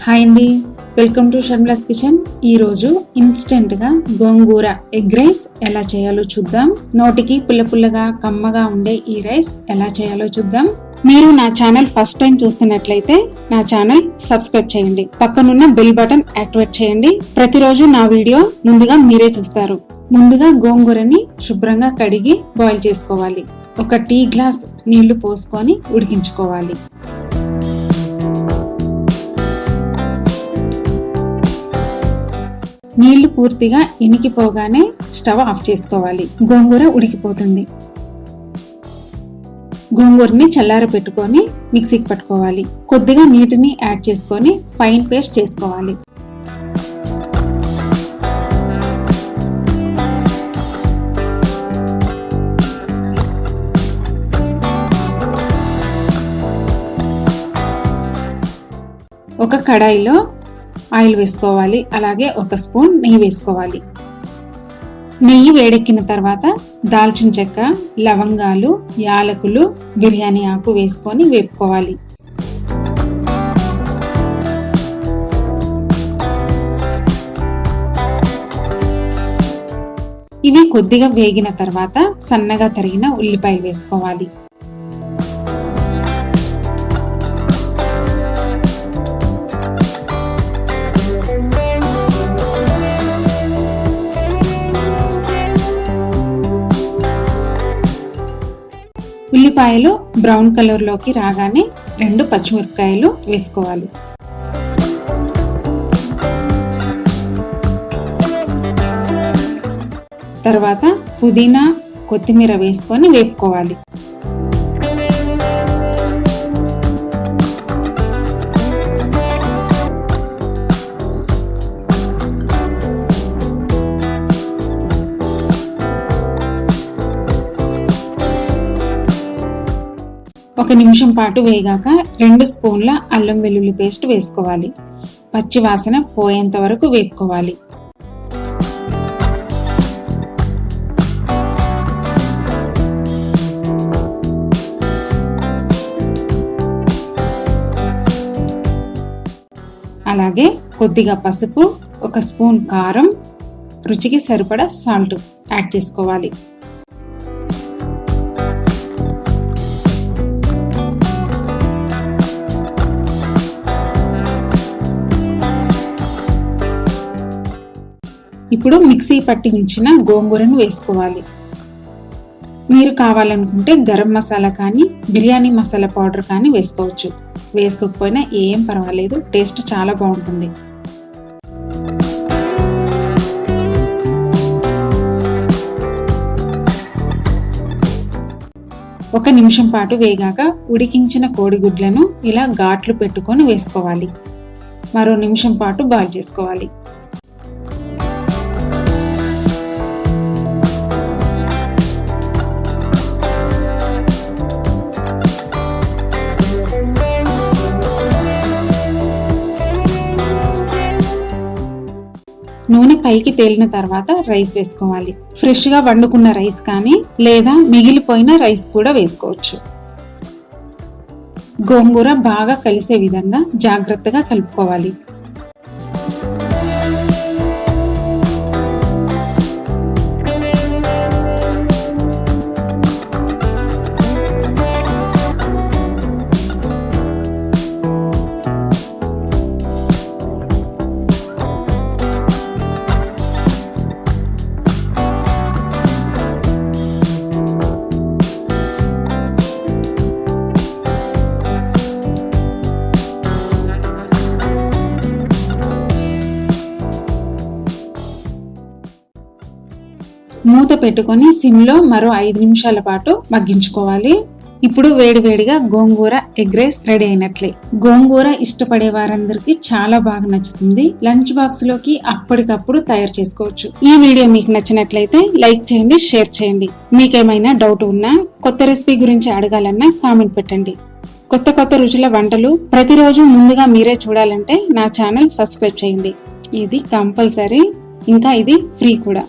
Hi అండి, welcome to షర్మిలాస్ kitchen. ఈరోజు ఇన్స్టెంట్గా గోంగూర ఎగ్ రైస్ ఎలా చేయాలో చూద్దాం. నోటికి పుల్లగా కమ్మగా ఉండే ఈ రైస్ ఎలా చేయాలో చూద్దాం. మీరు నా ఛానల్ ఫస్ట్ టైం చూస్తున్నట్లయితే నా ఛానల్ సబ్స్క్రైబ్ చేయండి, పక్కనున్న బెల్ బటన్ యాక్టివేట్ చేయండి. ప్రతిరోజు నా వీడియో ముందుగా మీరే చూస్తారు. ముందుగా గోంగూరని శుభ్రంగా కడిగి బాయిల్ చేసుకోవాలి. ఒక టీ గ్లాస్ నీళ్లు పోసుకొని ఉడికించుకోవాలి. నీళ్లు పూర్తిగా ఇనికిపోగానే స్టవ్ ఆఫ్ చేసుకోవాలి. గోంగూర ఉడికిపోతుంది. గోంగూరని చల్లార పెట్టుకొని మిక్సీకి పట్టుకోవాలి. కొద్దిగా నీటిని యాడ్ చేసుకొని ఫైన్ పేస్ట్ చేసుకోవాలి. ఒక కడాయిలో ఆయిల్ వేసుకోవాలి. అలాగే ఒక స్పూన్ నెయ్యి వేసుకోవాలి. నెయ్యి వేడెక్కిన తర్వాత దాల్చిన చెక్క, లవంగాలు, యాలకులు, బిర్యానీ ఆకు వేసుకొని వేపుకోవాలి. ఇవి కొద్దిగా వేగిన తర్వాత సన్నగా తరిగిన ఉల్లిపాయ వేసుకోవాలి. ఉల్లిపాయలు బ్రౌన్ కలర్ లోకి రాగానే 2 పచ్చిమిరపకాయలు వేసుకోవాలి. తర్వాత పుదీనా, కొత్తిమీర వేసుకొని వేపుకోవాలి. ఒక నిమిషం పాటు వేగాక 2 స్పూన్ల అల్లం వెల్లుల్లి పేస్ట్ వేసుకోవాలి. పచ్చి వాసన పోయేంత వరకు వేపుకోవాలి. అలాగే కొద్దిగా పసుపు, 1 స్పూన్ కారం, రుచికి సరిపడా సాల్ట్ యాడ్ చేసుకోవాలి. ఇప్పుడు మిక్సీ పట్టి ఉంచిన గోంగూరను వేసుకోవాలి. మీరు కావాలనుకుంటే గరం మసాలా కానీ బిర్యానీ మసాలా పౌడర్ కానీ వేసుకోవచ్చు. వేసుకోకపోయినా ఏం పర్వాలేదు, టేస్ట్ చాలా బాగుంటుంది. ఒక నిమిషం పాటు వేగాక ఉడికించిన కోడిగుడ్లను ఇలా ఘాట్లు పెట్టుకొని వేసుకోవాలి. మరో నిమిషం పాటు బాయిల్ చేసుకోవాలి. నూనె పైకి తేలిన తర్వాత రైస్ వేసుకోవాలి. ఫ్రెష్ గా వండుకున్న రైస్ కానీ లేదా మిగిలిపోయిన రైస్ కూడా వేసుకోవచ్చు. గోంగూర బాగా కలిసే విధంగా జాగ్రత్తగా కలుపుకోవాలి. మూత పెట్టుకొని సిమ్లో మరో 5 నిమిషాల పాటు మగ్గించుకోవాలి. ఇప్పుడు వేడివేడిగా గోంగూర ఎగ్ రైస్ రెడీ అయినట్లే. గోంగూర ఇష్టపడే వారందరికీ చాలా బాగా నచ్చుతుంది. లంచ్ బాక్స్ లోకి అప్పటికప్పుడు తయారు చేసుకోవచ్చు. ఈ వీడియో మీకు నచ్చినట్లయితే లైక్ చేయండి, షేర్ చేయండి. మీకేమైనా డౌట్ ఉన్నా, కొత్త రెసిపీ గురించి అడగాలన్నా కామెంట్ పెట్టండి. కొత్త రుచుల వంటలు ప్రతిరోజు ముందుగా మీరే చూడాలంటే నా ఛానల్ సబ్స్క్రైబ్ చేయండి. ఇది కంపల్సరీ, ఇంకా ఇది ఫ్రీ కూడా.